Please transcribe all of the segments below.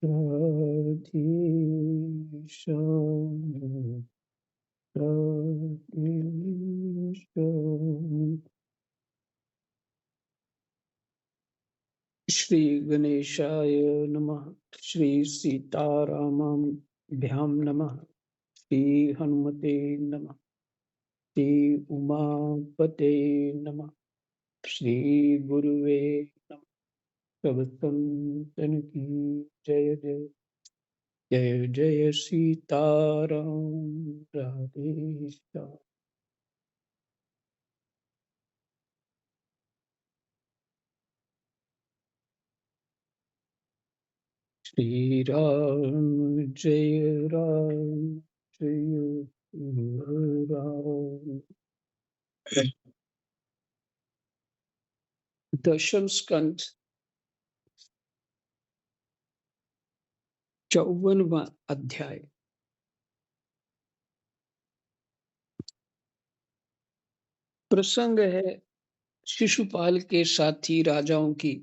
राधे श्याम राधे श्याम। श्री गणेशाय नमः। श्री सीतारामाभ्यां नमः। श्री हनुमते नमः। श्री उमापते नमः। श्री गुरुवे नमः। सब संतन की जय जय। जय जय सीताराम राधे श्याम। श्री राम जय राम जय राम। दशम स्कंद 54वां अध्याय। प्रसंग है शिशुपाल के साथी राजाओं की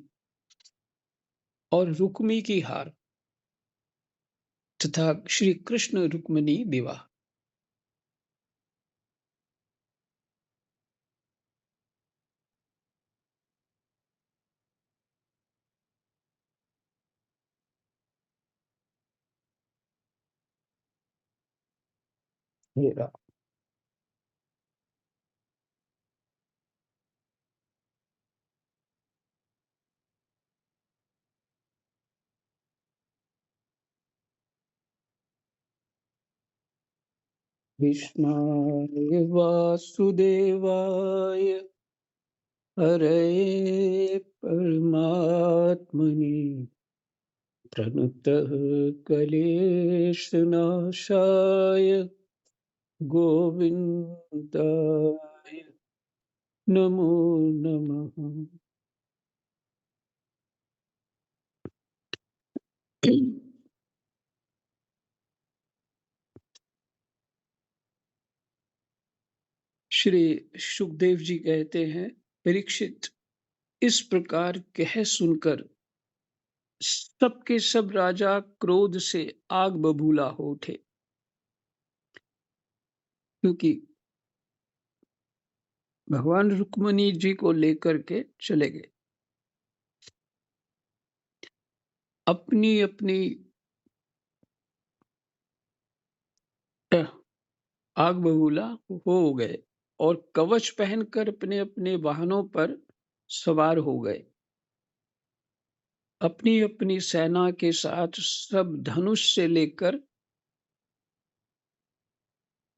और रुक्मी की हार तथा श्री कृष्ण रुक्मिणी विवाह। हेरा कृष्णाय वासुदेवाय हरे परमात्मनि प्रणतः क्लेशनाशाय गोविन्दाय नमो नमः। श्री सुखदेव जी कहते हैं, परीक्षित, इस प्रकार कह सुनकर सबके सब राजा क्रोध से आग बबूला हो उठे, क्योंकि भगवान रुक्मणी जी को लेकर के चले गए। अपनी अपनी अह, आग बबूला हो गए और कवच पहनकर अपने अपने वाहनों पर सवार हो गए। अपनी अपनी सेना के साथ सब धनुष से लेकर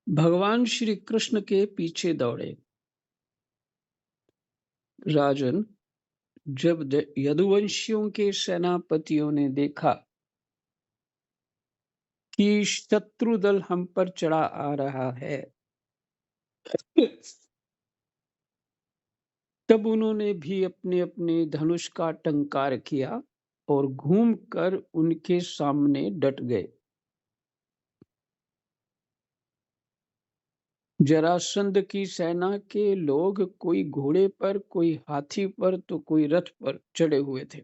भगवान श्री कृष्ण के पीछे दौड़े। राजन, जब यदुवंशियों के सेनापतियों ने देखा कि शत्रु दल हम पर चढ़ा आ रहा है, तब उन्होंने भी अपने अपने धनुष का टंकार किया और घूमकर उनके सामने डट गए। जरासंध की सेना के लोग कोई घोड़े पर, कोई हाथी पर, तो कोई रथ पर चढ़े हुए थे।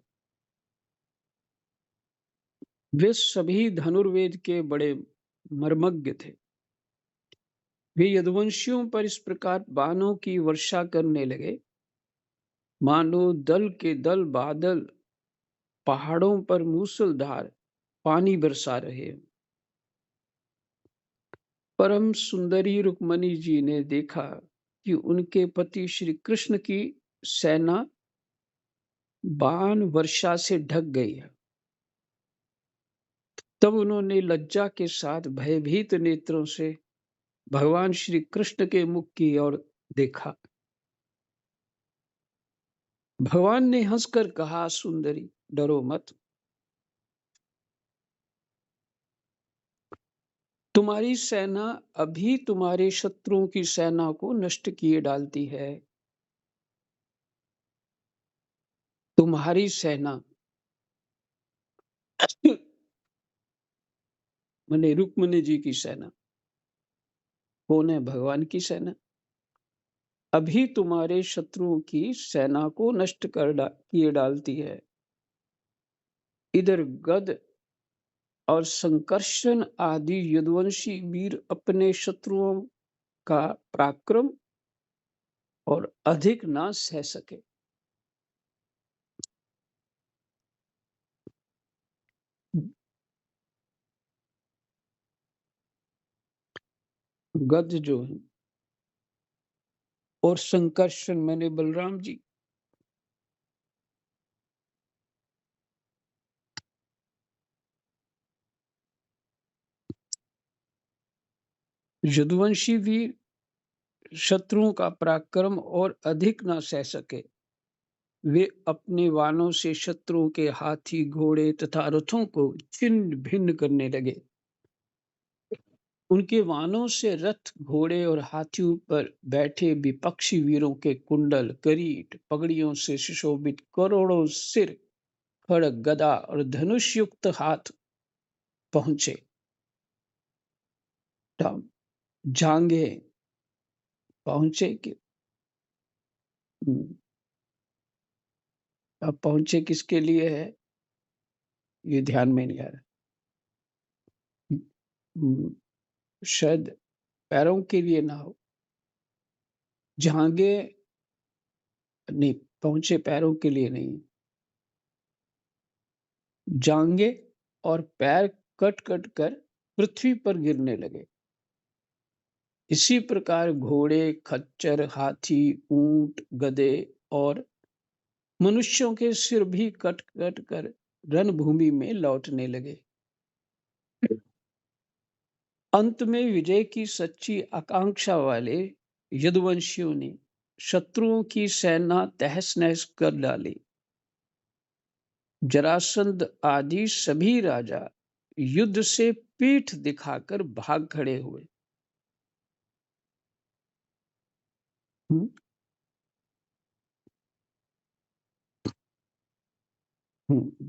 वे सभी धनुर्वेद के बड़े मर्मज्ञ थे। वे यदुवंशियों पर इस प्रकार बाणों की वर्षा करने लगे, मानो दल के दल बादल पहाड़ों पर मूसलधार पानी बरसा रहे हैं। परम सुंदरी रुक्मणी जी ने देखा कि उनके पति श्री कृष्ण की सेना बाण वर्षा से ढक गई है। तब उन्होंने लज्जा के साथ भयभीत नेत्रों से भगवान श्री कृष्ण के मुख की ओर देखा। भगवान ने हंसकर कहा, सुंदरी, डरो मत। तुम्हारी सेना अभी तुम्हारे शत्रुओं की सेना को नष्ट किए डालती है। तुम्हारी सेना माने रुक्मिणी जी की सेना कौन है? भगवान की सेना। अभी तुम्हारे शत्रुओं की सेना को नष्ट किए डालती है। इधर गद और संकर्षण आदि यदुवंशी वीर अपने शत्रुओं का पराक्रम और अधिक ना सह सके। गद्य जो है और संकर्षण मैंने बलराम जी, यदुवंशी वीर शत्रुओं का पराक्रम और अधिक ना सह सके, वे अपने वाणों से शत्रुओं के हाथी घोड़े तथा रथों को छिन्न भिन्न करने लगे। उनके वाहनों से रथ घोड़े और हाथियों पर बैठे विपक्षी वीरों के कुंडल किरीट पगड़ियों से सुशोभित करोड़ों सिर खड़ग गदा और धनुष युक्त हाथ पहुंचे। जांगे पहुंचे कि अब पहुंचे किसके लिए है ये ध्यान में नहीं आ रहा। शायद पैरों के लिए ना हो, जांगे नहीं पहुंचे, पैरों के लिए नहीं, जांगे और पैर कट कट कर पृथ्वी पर गिरने लगे। इसी प्रकार घोड़े खच्चर हाथी ऊंट गधे और मनुष्यों के सिर भी कट कट कर रणभूमि में लौटने लगे। अंत में विजय की सच्ची आकांक्षा वाले यदुवंशियों ने शत्रुओं की सेना तहस नहस कर डाली। जरासंध आदि सभी राजा युद्ध से पीठ दिखाकर भाग खड़े हुए।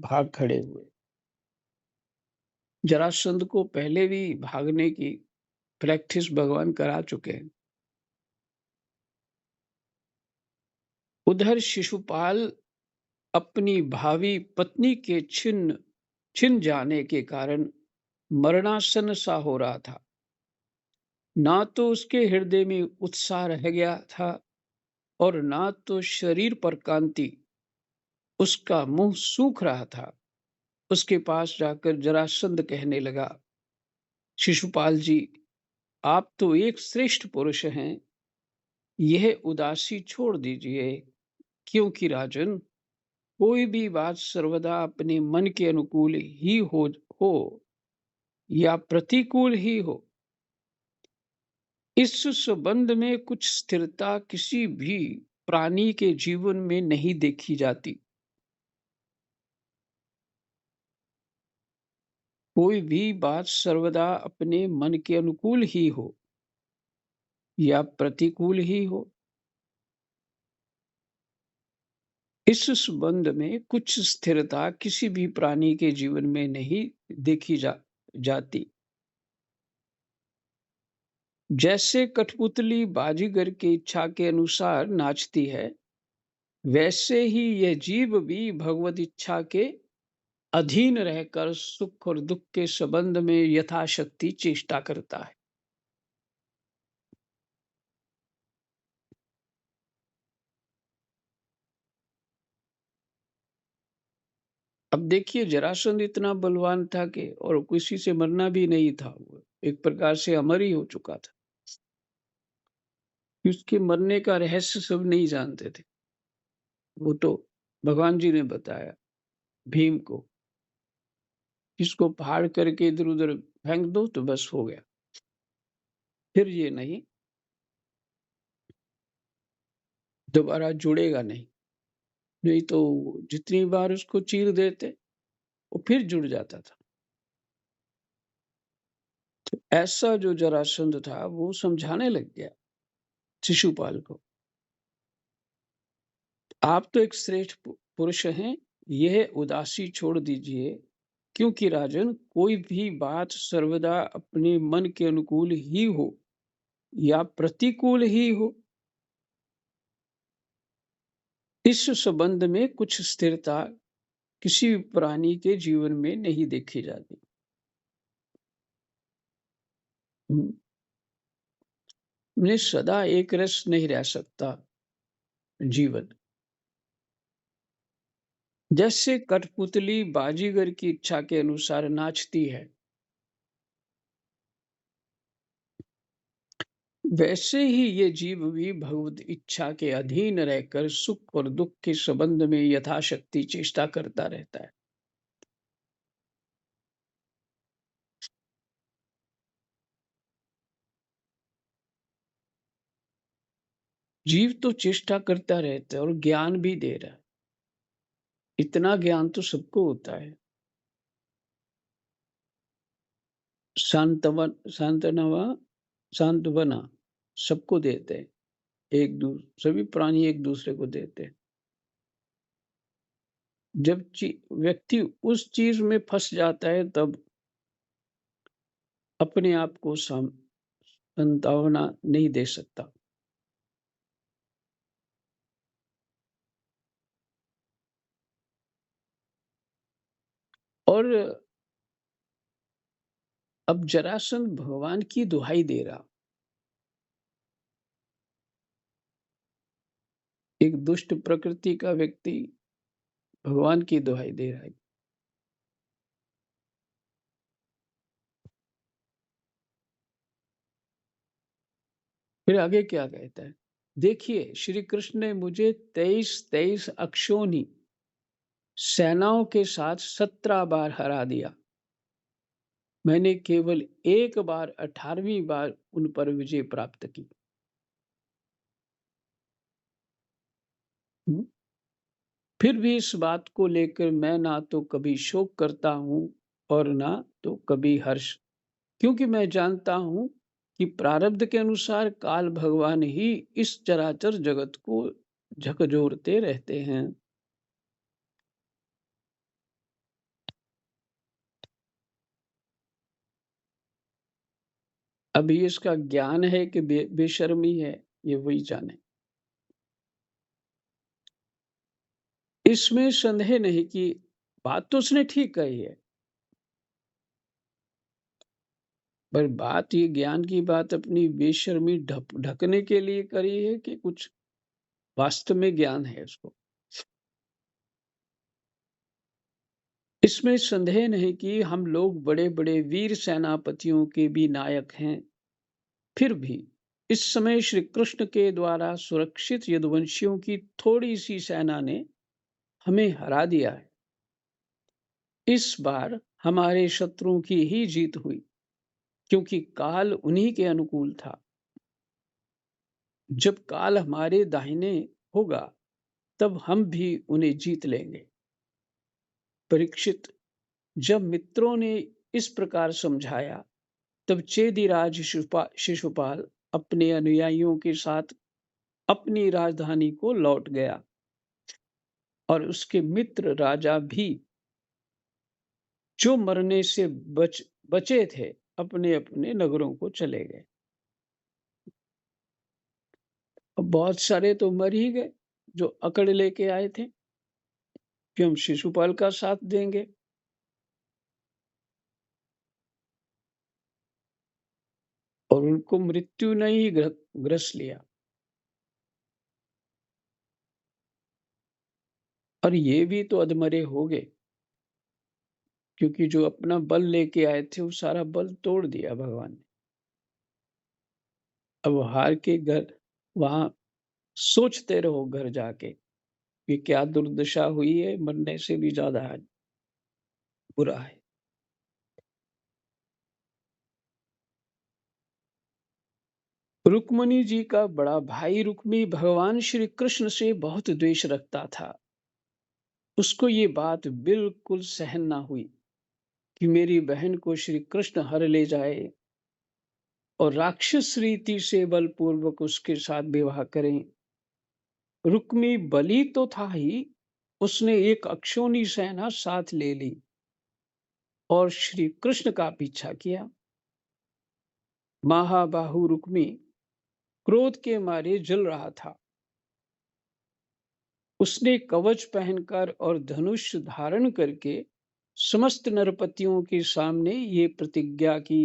भाग खड़े हुए। जरासंध को पहले भी भागने की प्रैक्टिस भगवान करा चुके हैं। उधर शिशुपाल अपनी भावी पत्नी के छिन जाने के कारण मरणासन सा हो रहा था। ना तो उसके हृदय में उत्साह रह गया था और ना तो शरीर पर कांति। उसका मुंह सूख रहा था। उसके पास जाकर जरासंध कहने लगा, शिशुपाल जी, आप तो एक श्रेष्ठ पुरुष हैं, यह उदासी छोड़ दीजिए, क्योंकि राजन कोई भी बात सर्वदा अपने मन के अनुकूल ही हो या प्रतिकूल ही हो, इस संबंध में कुछ स्थिरता किसी भी प्राणी के जीवन में नहीं देखी जाती। कोई भी बात सर्वदा अपने मन के अनुकूल ही हो या प्रतिकूल ही हो, इस संबंध में कुछ स्थिरता किसी भी प्राणी के जीवन में नहीं देखी जाती। जैसे कठपुतली बाजीगर की इच्छा के अनुसार नाचती है, वैसे ही यह जीव भी भगवत इच्छा के अधीन रहकर सुख और दुख के संबंध में यथाशक्ति चेष्टा करता है। अब देखिए, जरासंध इतना बलवान था कि और किसी से मरना भी नहीं था, वो एक प्रकार से अमर ही हो चुका था। उसके मरने का रहस्य सब नहीं जानते थे। वो तो भगवान जी ने बताया भीम को, इसको फाड़ करके इधर उधर फेंक दो तो बस हो गया, फिर ये नहीं, दोबारा जुड़ेगा नहीं। नहीं तो जितनी बार उसको चीर देते वो फिर जुड़ जाता था। तो ऐसा जो जरासंध था वो समझाने लग गया शिशुपाल को, आप तो एक श्रेष्ठ पुरुष हैं, यह उदासी छोड़ दीजिए, क्योंकि राजन कोई भी बात सर्वदा अपने मन के अनुकूल ही हो या प्रतिकूल ही हो, इस संबंध में कुछ स्थिरता किसी प्राणी के जीवन में नहीं देखी जाती। मैं सदा एक रस नहीं रह सकता जीवन। जैसे कठपुतली बाजीगर की इच्छा के अनुसार नाचती है, वैसे ही ये जीव भी भगवत इच्छा के अधीन रहकर सुख और दुख के संबंध में यथाशक्ति चेष्टा करता रहता है। जीव तो चेष्टा करता रहता है और ज्ञान भी दे रहा है। इतना ज्ञान तो सबको होता है। सांत्वन सांत्वना सांत्वना सबको देते हैं। सभी प्राणी एक दूसरे को देते हैं। जब व्यक्ति उस चीज में फंस जाता है, तब अपने आप को सांत्वना नहीं दे सकता। और अब जरासंध भगवान की दुहाई दे रहा। एक दुष्ट प्रकृति का व्यक्ति भगवान की दुहाई दे रहा है। फिर आगे क्या कहता है? देखिए, श्री कृष्ण ने मुझे 23 अक्षोनी सेनाओं के साथ 17 बार हरा दिया। मैंने केवल एक बार 18वीं बार उन पर विजय प्राप्त की। हम्म? फिर भी इस बात को लेकर मैं ना तो कभी शोक करता हूं और ना तो कभी हर्ष, क्योंकि मैं जानता हूं कि प्रारब्ध के अनुसार काल भगवान ही इस चराचर जगत को झकझोरते रहते हैं। अभी इसका ज्ञान है कि बेशर्मी है, ये वही जाने। इसमें संदेह नहीं कि बात तो उसने ठीक कही है, पर बात ये ज्ञान की बात अपनी बेशर्मी ढकने के लिए करी है कि कुछ वास्तव में ज्ञान है उसको। इसमें संदेह नहीं कि हम लोग बड़े बड़े वीर सेनापतियों के भी नायक हैं। फिर भी इस समय श्री कृष्ण के द्वारा सुरक्षित यदुवंशियों की थोड़ी सी सेना ने हमें हरा दिया है। इस बार हमारे शत्रुओं की ही जीत हुई, क्योंकि काल उन्हीं के अनुकूल था। जब काल हमारे दाहिने होगा, तब हम भी उन्हें जीत लेंगे। परीक्षित, जब मित्रों ने इस प्रकार समझाया, तब चेदिराज शिशुपाल अपने अनुयायियों के साथ अपनी राजधानी को लौट गया और उसके मित्र राजा भी, जो मरने से बचे थे, अपने अपने नगरों को चले गए। अब बहुत सारे तो मर ही गए, जो अकड़ लेके आए थे कि हम शिशुपाल का साथ देंगे। और उनको मृत्यु ने ही ग्रस लिया। और ये भी तो अधमरे हो गए, क्योंकि जो अपना बल लेके आए थे, वो सारा बल तोड़ दिया भगवान ने। अब हार के घर वहां सोचते रहो घर जाके कि क्या दुर्दशा हुई है, मरने से भी ज्यादा बुरा है। रुक्मणी जी का बड़ा भाई रुक्मी भगवान श्री कृष्ण से बहुत द्वेष रखता था। उसको ये बात बिल्कुल सहन ना हुई कि मेरी बहन को श्री कृष्ण हर ले जाए और राक्षस रीति से बलपूर्वक उसके साथ विवाह करें। रुक्मी बलि तो था ही, उसने एक अक्षौनी सेना साथ ले ली और श्री कृष्ण का पीछा किया। महाबाहु रुक्मी क्रोध के मारे जल रहा था। उसने कवच पहनकर और धनुष धारण करके समस्त नरपतियों के सामने ये प्रतिज्ञा की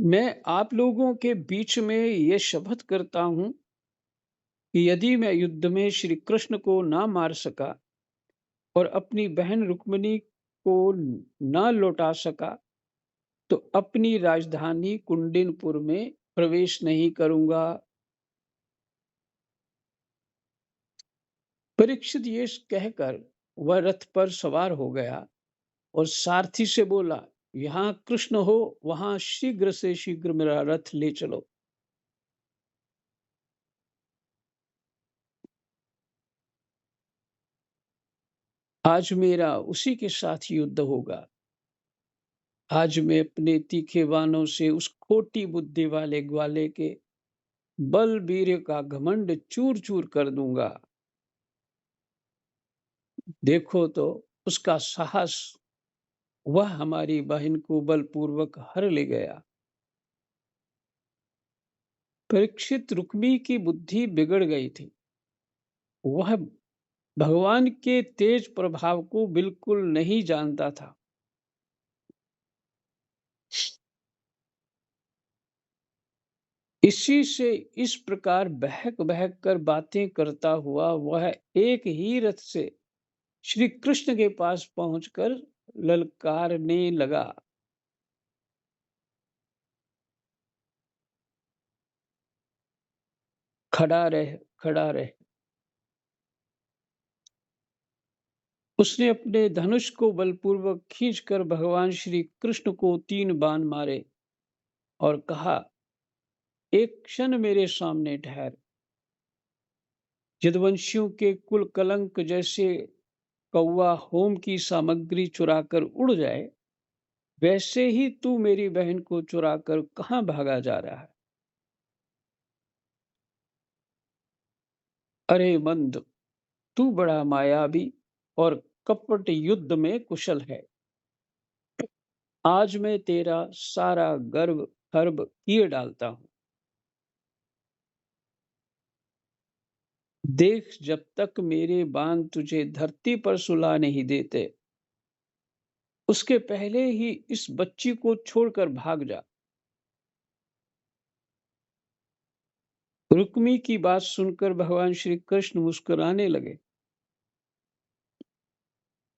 मैं आप लोगों के बीच में ये शपथ करता हूँ कि यदि मैं युद्ध में श्री कृष्ण को ना मार सका और अपनी बहन रुक्मिणी को ना लौटा सका, तो अपनी राजधानी कुंडिनपुर में प्रवेश नहीं करूंगा। परीक्षित ये कहकर वह रथ पर सवार हो गया और सारथी से बोला, यहाँ कृष्ण हो, वहां शीघ्र से शीघ्र मेरा रथ ले चलो। आज मेरा उसी के साथ युद्ध होगा। आज मैं अपने तीखे बाणों से उस खोटी बुद्धि वाले ग्वाले के बल वीर्य का घमंड चूर चूर कर दूंगा। देखो तो उसका साहस, वह हमारी बहन को बलपूर्वक हर ले गया। परीक्षित, रुक्मी की बुद्धि बिगड़ गई थी। वह भगवान के तेज प्रभाव को बिल्कुल नहीं जानता था। इसी से इस प्रकार बहक बहक कर बातें करता हुआ वह एक ही रथ से श्री कृष्ण के पास पहुंचकर ललकारने लगा। खड़ा रह, खड़ा रह। उसने अपने धनुष को बलपूर्वक खींचकर भगवान श्री कृष्ण को 3 बाण मारे और कहा, एक क्षण मेरे सामने ठहर। यदुवंशियों के कुल कलंक जैसे कौवा होम की सामग्री चुराकर उड़ जाए, वैसे ही तू मेरी बहन को चुराकर कहाँ भागा जा रहा है? अरे मंद, तू बड़ा मायावी और कपट युद्ध में कुशल है। आज मैं तेरा सारा गर्व खर्ब किए डालता हूँ। देख, जब तक मेरे बाण तुझे धरती पर सुला नहीं देते, उसके पहले ही इस बच्ची को छोड़कर भाग जा। रुक्मी की बात सुनकर भगवान श्री कृष्ण मुस्कुराने लगे।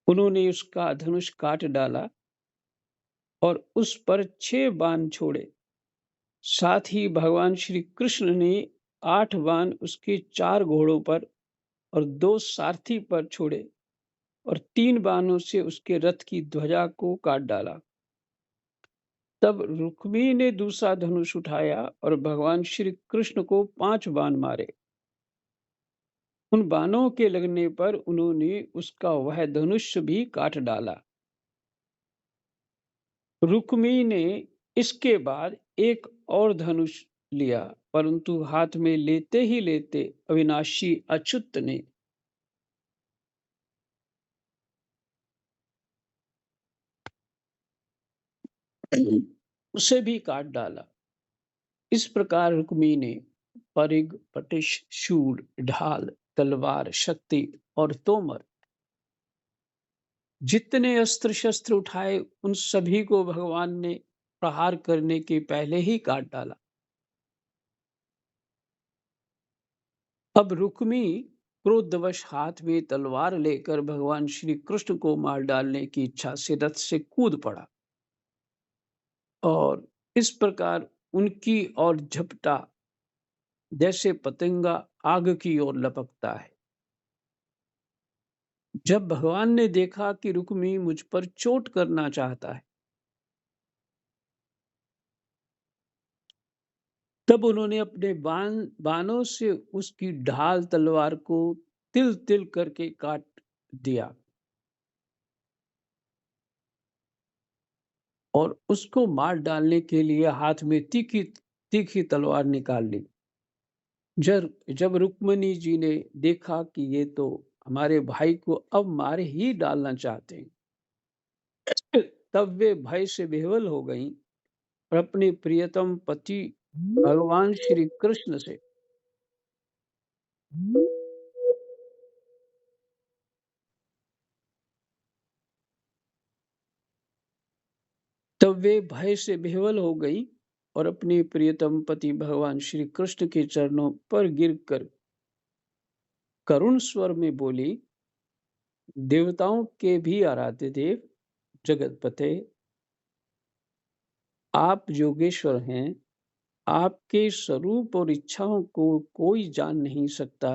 उन्होंने उसका धनुष काट डाला और उस पर 6 बाण छोड़े। साथ ही भगवान श्री कृष्ण ने 8 बाण उसके 4 घोड़ों पर और 2 सारथी पर छोड़े और 3 बाणों से उसके रथ की ध्वजा को काट डाला। तब रुक्मी ने दूसरा धनुष उठाया और भगवान श्री कृष्ण को 5 बाण मारे। उन बाणों के लगने पर उन्होंने उसका वह धनुष भी काट डाला। रुक्मी ने इसके बाद एक और धनुष लिया, परंतु हाथ में लेते ही लेते अविनाशी अच्युत ने उसे भी काट डाला। इस प्रकार रुक्मी ने परिग, पटिश, शूल, ढाल, तलवार, शक्ति और तोमर, जितने अस्त्र शस्त्र उठाए, उन सभी को भगवान ने प्रहार करने के पहले ही काट डाला। अब रुक्मी क्रोधवश हाथ में तलवार लेकर भगवान श्री कृष्ण को मार डालने की इच्छा से रथ से कूद पड़ा और इस प्रकार उनकी ओर झपटा, जैसे पतंगा आग की ओर लपकता है। जब भगवान ने देखा कि रुक्मी मुझ पर चोट करना चाहता है, तब उन्होंने अपने बाणों से उसकी ढाल तलवार को तिल तिल करके काट दिया और उसको मार डालने के लिए हाथ में तीखी तीखी तलवार निकाल ली। जब जब रुक्मणी जी ने देखा कि ये तो हमारे भाई को अब मार ही डालना चाहते हैं, तब वे भय से विह्वल हो गईं और अपने प्रियतम पति भगवान श्री कृष्ण से तब वे भय से विह्वल हो गई और अपने प्रियतम पति भगवान श्री कृष्ण के चरणों पर गिरकर करुण स्वर में बोली, देवताओं के भी आराध्य देव, जगतपते, आप योगेश्वर हैं। आपके स्वरूप और इच्छाओं को कोई जान नहीं सकता।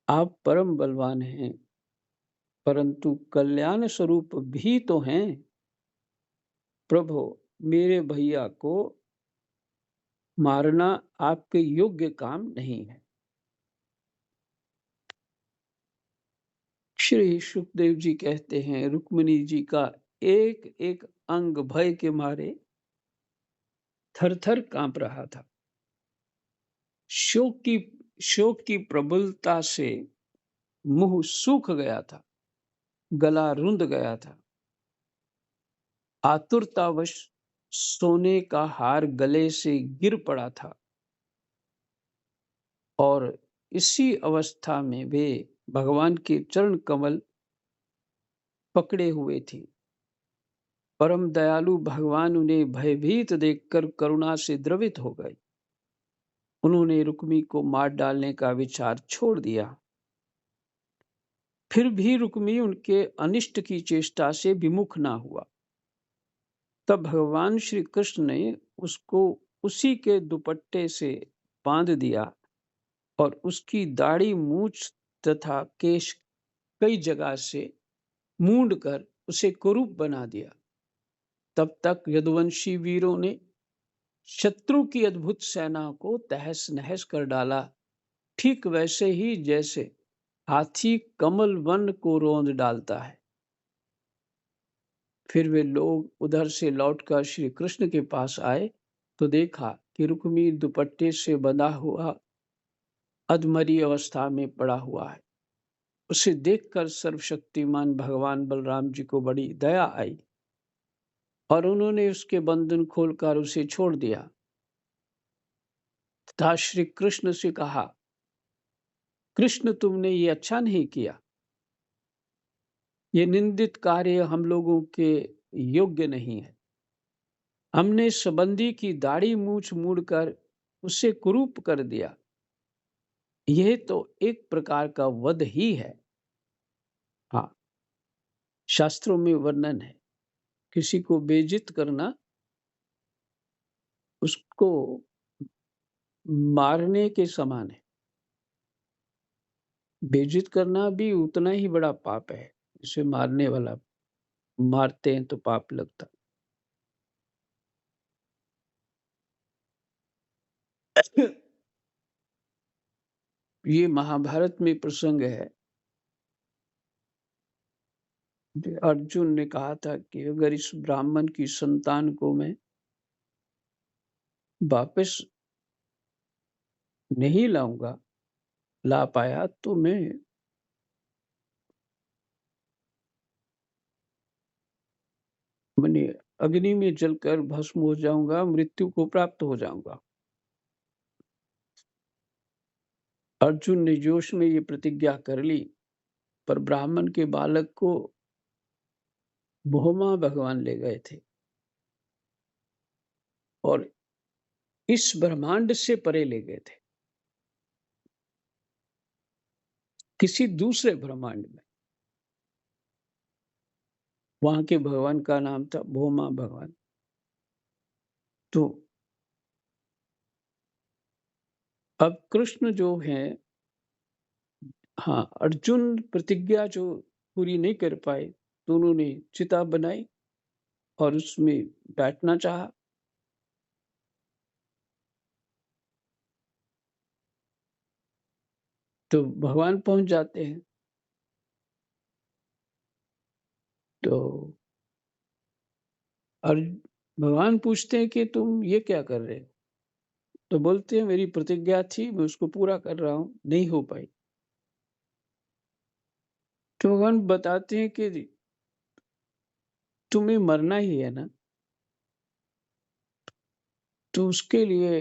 आप परम बलवान हैं, परंतु कल्याण स्वरूप भी तो हैं। प्रभु, मेरे भैया को मारना आपके योग्य काम नहीं है। श्री सुखदेव जी कहते हैं, रुक्मिणी जी का एक एक अंग भय के मारे थर-थर कांप रहा था। शोक की प्रबलता से मुंह सूख गया था, गला रुंध गया था। आतुरतावश सोने का हार गले से गिर पड़ा था और इसी अवस्था में वे भगवान के चरण कमल पकड़े हुए थी। परम दयालु भगवान उन्हें भयभीत देखकर करुणा से द्रवित हो गए। उन्होंने रुक्मी को मार डालने का विचार छोड़ दिया। फिर भी रुक्मी उनके अनिष्ट की चेष्टा से विमुख ना हुआ। तब भगवान श्री कृष्ण ने उसको उसी के दुपट्टे से बांध दिया और उसकी दाढ़ी, मूछ तथा केश कई जगह से मूंड कर उसे कुरूप बना दिया। तब तक यदुवंशी वीरों ने शत्रु की अद्भुत सेना को तहस नहस कर डाला, ठीक वैसे ही जैसे हाथी कमल वन को रौंद डालता है। फिर वे लोग उधर से लौटकर श्री कृष्ण के पास आए तो देखा कि रुक्मी दुपट्टे से बंधा हुआ अधमरी अवस्था में पड़ा हुआ है। उसे देखकर सर्वशक्तिमान भगवान बलराम जी को बड़ी दया आई और उन्होंने उसके बंधन खोलकर उसे छोड़ दिया तथा श्री कृष्ण से कहा, कृष्ण, तुमने ये अच्छा नहीं किया। ये निंदित कार्य हम लोगों के योग्य नहीं है। हमने संबंधी की दाढ़ी मूछ मूड़कर उसे कुरूप कर दिया। यह तो एक प्रकार का वध ही है। हाँ, शास्त्रों में वर्णन है, किसी को बेइज्जत करना उसको मारने के समान है। बेइज्जत करना भी उतना ही बड़ा पाप है जिसे मारने वाला, मारते हैं तो पाप लगता। ये महाभारत में प्रसंग है। अर्जुन ने कहा था कि अगर इस ब्राह्मण की संतान को मैं वापस नहीं लाऊंगा, ला पाया तो मैं मने अग्नि में जलकर भस्म हो जाऊंगा, मृत्यु को प्राप्त हो जाऊंगा। अर्जुन ने जोश में ये प्रतिज्ञा कर ली, पर ब्राह्मण के बालक को भोमा भगवान ले गए थे और इस ब्रह्मांड से परे ले गए थे, किसी दूसरे ब्रह्मांड में। वहां के भगवान का नाम था भोमा भगवान। तो अब कृष्ण जो है, हाँ, अर्जुन प्रतिज्ञा जो पूरी नहीं कर पाए तो उन्होंने चिता बनाई और उसमें बैठना चाहा। तो भगवान पहुंच जाते हैं। तो और भगवान पूछते हैं कि तुम ये क्या कर रहे हो? तो बोलते हैं, मेरी प्रतिज्ञा थी, मैं उसको पूरा कर रहा हूँ, नहीं हो पाई। तो भगवान बताते हैं कि तुम्हें मरना ही है ना, तो उसके लिए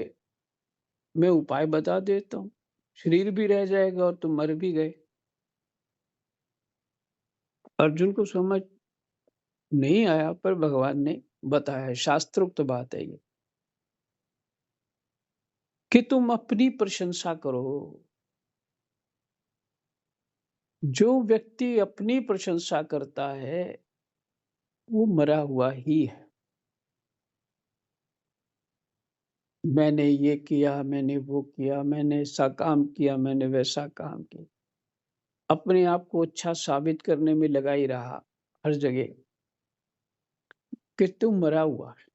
मैं उपाय बता देता हूँ। शरीर भी रह जाएगा और तुम मर भी गए। अर्जुन को समझ नहीं आया, पर भगवान ने बताया, शास्त्रोक्त बात है ये। कि तुम अपनी प्रशंसा करो। जो व्यक्ति अपनी प्रशंसा करता है, वो मरा हुआ ही है। मैंने ये किया, मैंने वो किया, मैंने ऐसा काम किया, मैंने वैसा काम किया। अपने आप को अच्छा साबित करने में लगा ही रहा हर जगह कि तुम मरा हुआ है।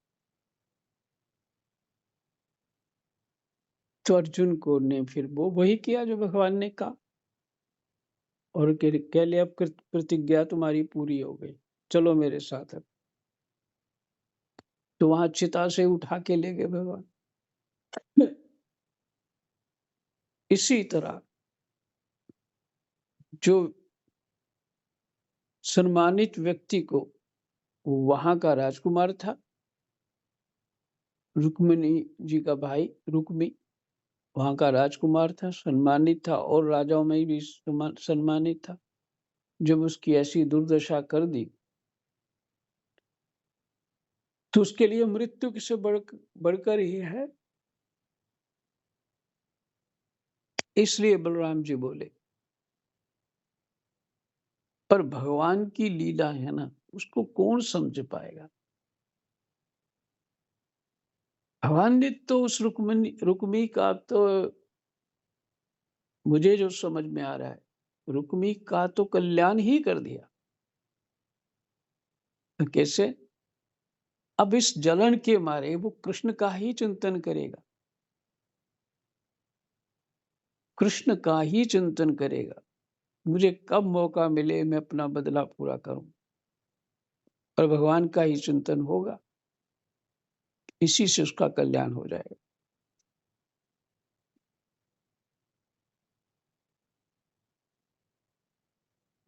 तो अर्जुन को ने फिर वो वही किया जो भगवान ने कहा और कह लिया अब प्रतिज्ञा तुम्हारी पूरी हो गई, चलो मेरे साथ अब। तो वहां चिता से उठा के ले गए भगवान। इसी तरह जो सम्मानित व्यक्ति को वहां का राजकुमार था, रुक्मिणी जी का भाई रुक्मी वहां का राजकुमार था, सम्मानित था और राजाओं में भी सम्मानित था। जब उसकी ऐसी दुर्दशा कर दी तो उसके लिए मृत्यु किसे बढ़कर ही है। इसलिए बलराम जी बोले, पर भगवान की लीला है ना, उसको कौन समझ पाएगा। भगवान ने तो उस रुक्मी का तो मुझे जो समझ में आ रहा है, रुक्मी का तो कल्याण ही कर दिया। तो कैसे? अब इस जलन के मारे वो कृष्ण का ही चिंतन करेगा, कृष्ण का ही चिंतन करेगा। मुझे कब मौका मिले मैं अपना बदला पूरा करूं, और भगवान का ही चिंतन होगा, इसी से उसका कल्याण हो जाएगा।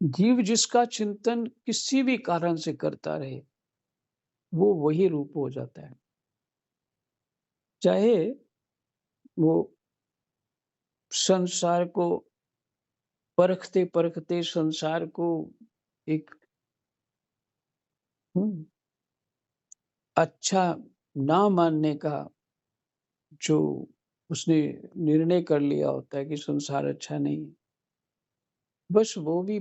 जीव जिसका चिंतन किसी भी कारण से करता रहे, वो वही रूप हो जाता है। चाहे वो संसार को परखते परखते संसार को एक हम्म, अच्छा ना मानने का जो उसने निर्णय कर लिया होता है कि संसार अच्छा नहीं है, बस वो भी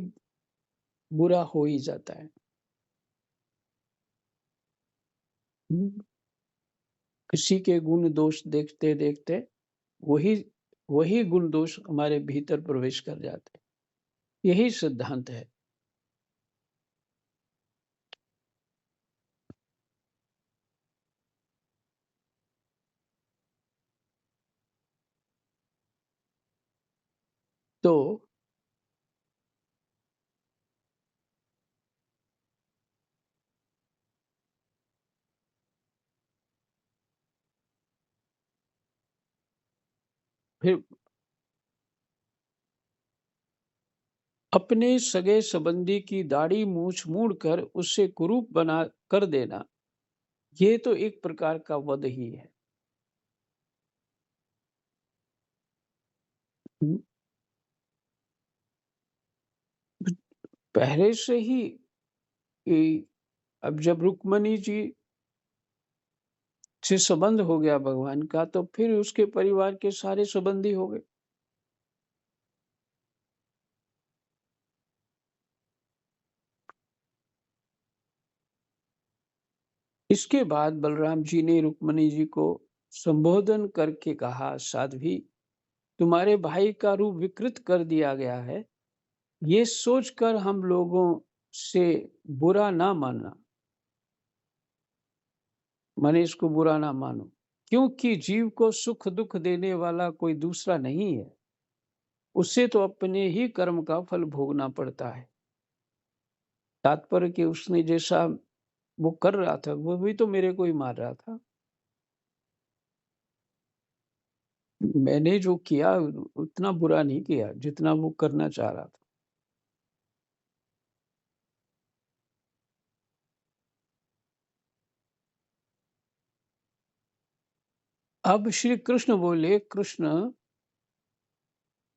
बुरा हो ही जाता है। हम्म, किसी के गुण दोष देखते देखते वही वही गुण दोष हमारे भीतर प्रवेश कर जाते हैं। यही सिद्धांत है। तो फिर अपने सगे संबंधी की दाढ़ी मूछ मूड़ कर उससे कुरूप बना कर देना, ये तो एक प्रकार का वध ही है। हम्म, पहले से ही कि अब जब रुक्मणी जी से संबंध हो गया भगवान का, तो फिर उसके परिवार के सारे संबंधी हो गए। इसके बाद बलराम जी ने रुक्मणी जी को संबोधन करके कहा, साध्वी तुम्हारे भाई का रूप विकृत कर दिया गया है, ये सोचकर हम लोगों से बुरा ना मानना, माने इसको बुरा ना मानो, क्योंकि जीव को सुख दुख देने वाला कोई दूसरा नहीं है। उसे तो अपने ही कर्म का फल भोगना पड़ता है। तात्पर्य कि उसने जैसा वो कर रहा था, वो भी तो मेरे को ही मार रहा था। मैंने जो किया उतना बुरा नहीं किया जितना वो करना चाह रहा था। अब श्री कृष्ण बोले,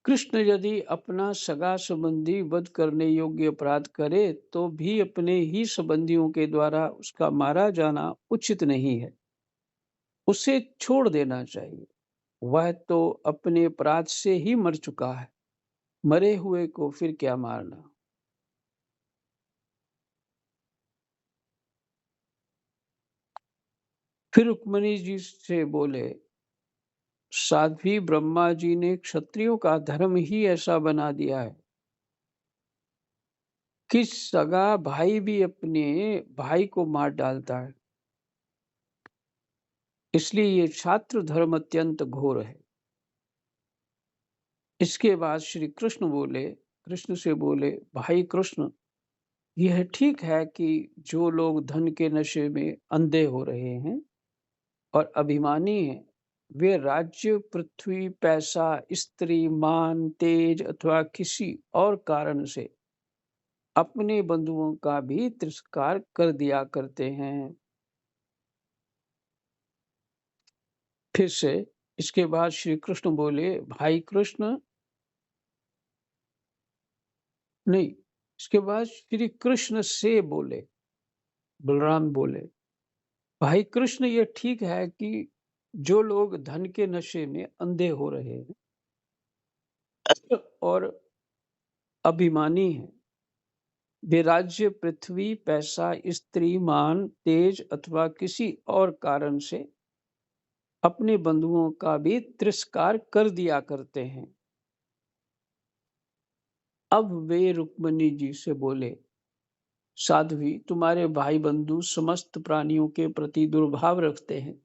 कृष्ण यदि अपना सगा संबंधी वध करने योग्य अपराध करे तो भी अपने ही संबंधियों के द्वारा उसका मारा जाना उचित नहीं है, उसे छोड़ देना चाहिए। वह तो अपने अपराध से ही मर चुका है, मरे हुए को फिर क्या मारना। फिर रुक्मिणी जी से बोले, साध्वी ब्रह्मा जी ने क्षत्रियों का धर्म ही ऐसा बना दिया है कि सगा भाई भी अपने भाई को मार डालता है। इसलिए ये छात्र धर्म अत्यंत घोर है। इसके बाद श्री कृष्ण बोले, कृष्ण से बोले, भाई कृष्ण, यह ठीक है कि जो लोग धन के नशे में अंधे हो रहे हैं और अभिमानी हैं, वे राज्य, पृथ्वी, पैसा, स्त्री, मान, तेज अथवा किसी और कारण से अपने बंधुओं का भी तिरस्कार कर दिया करते हैं। फिर से इसके बाद श्री कृष्ण बोले, भाई कृष्ण, नहीं, इसके बाद श्री कृष्ण से बोले, बलराम बोले, भाई कृष्ण, ये ठीक है कि जो लोग धन के नशे में अंधे हो रहे हैं और अभिमानी हैं, वे राज्य, पृथ्वी, पैसा, स्त्री, मान, तेज अथवा किसी और कारण से अपने बंधुओं का भी तिरस्कार कर दिया करते हैं। अब वे रुक्मिणी जी से बोले, साध्वी, तुम्हारे भाई बंधु समस्त प्राणियों के प्रति दुर्भाव रखते हैं।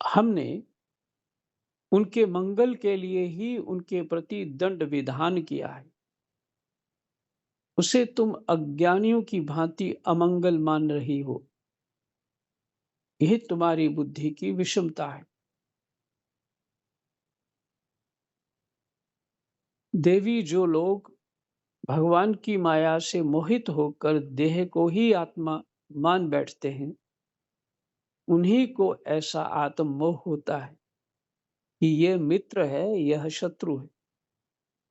हमने उनके मंगल के लिए ही उनके प्रति दंड विधान किया है। उसे तुम अज्ञानियों की भांति अमंगल मान रही हो। यह तुम्हारी बुद्धि की विषमता है। देवी, जो लोग भगवान की माया से मोहित होकर देह को ही आत्मा मान बैठते हैं, उन्हीं को ऐसा आत्ममोह होता है कि ये मित्र है, यह शत्रु है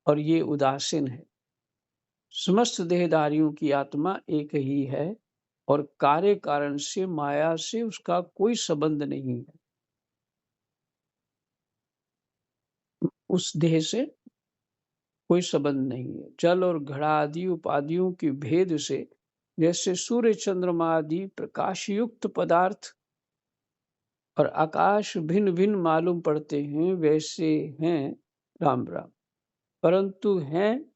और ये उदासीन है। समस्त देहधारियों की आत्मा एक ही है और कार्य कारण से माया से उसका कोई संबंध नहीं है। उस देह से कोई संबंध नहीं है। जल और घड़ा आदि उपाधियों के भेद से जैसे सूर्य, चंद्रमा आदि प्रकाश युक्त पदार्थ और आकाश भिन्न भिन्न मालूम पड़ते हैं, वैसे हैं राम राम, परंतु हैं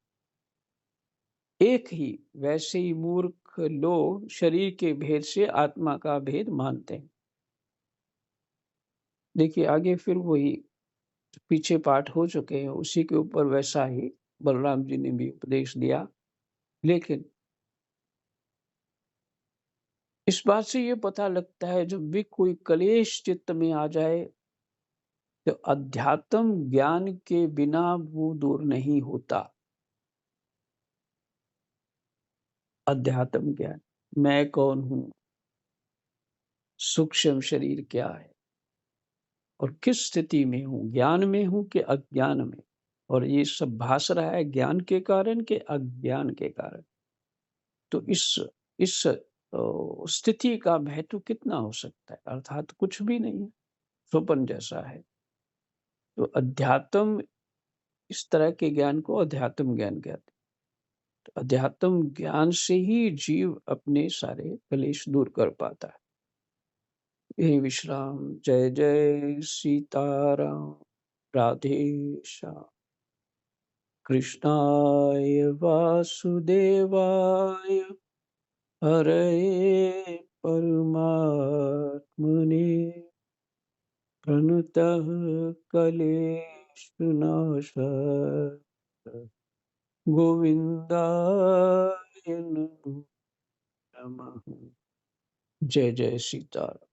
एक ही। वैसे ही मूर्ख लोग शरीर के भेद से आत्मा का भेद मानते हैं। देखिए आगे फिर वही पीछे पाठ हो चुके हैं, उसी के ऊपर वैसा ही बलराम जी ने भी उपदेश दिया। लेकिन इस बात से ये पता लगता है, जब भी कोई कलेश चित्त में आ जाए तो अध्यात्म ज्ञान के बिना वो दूर नहीं होता। अध्यात्म ज्ञान, मैं कौन हूँ, सूक्ष्म शरीर क्या है और किस स्थिति में हूँ, ज्ञान में हूँ कि अज्ञान में। और ये सब भास रहा है ज्ञान के कारण के अज्ञान के कारण। तो इस स्थिति का महत्व कितना हो सकता है, अर्थात कुछ भी नहीं है, स्वप्न जैसा है। तो अध्यात्म, इस तरह के ज्ञान को अध्यात्म ज्ञान कहते हैं। तो अध्यात्म ज्ञान से ही जीव अपने सारे कलेश दूर कर पाता है। हे विश्राम, जय जय सीताराम, राधे श्याम, कृष्णाय वासुदेवाय, हरे परमात्मने, प्रणतः क्लेशनाशाय, गोविंदाय नमो नमः। जय जय सीताराम।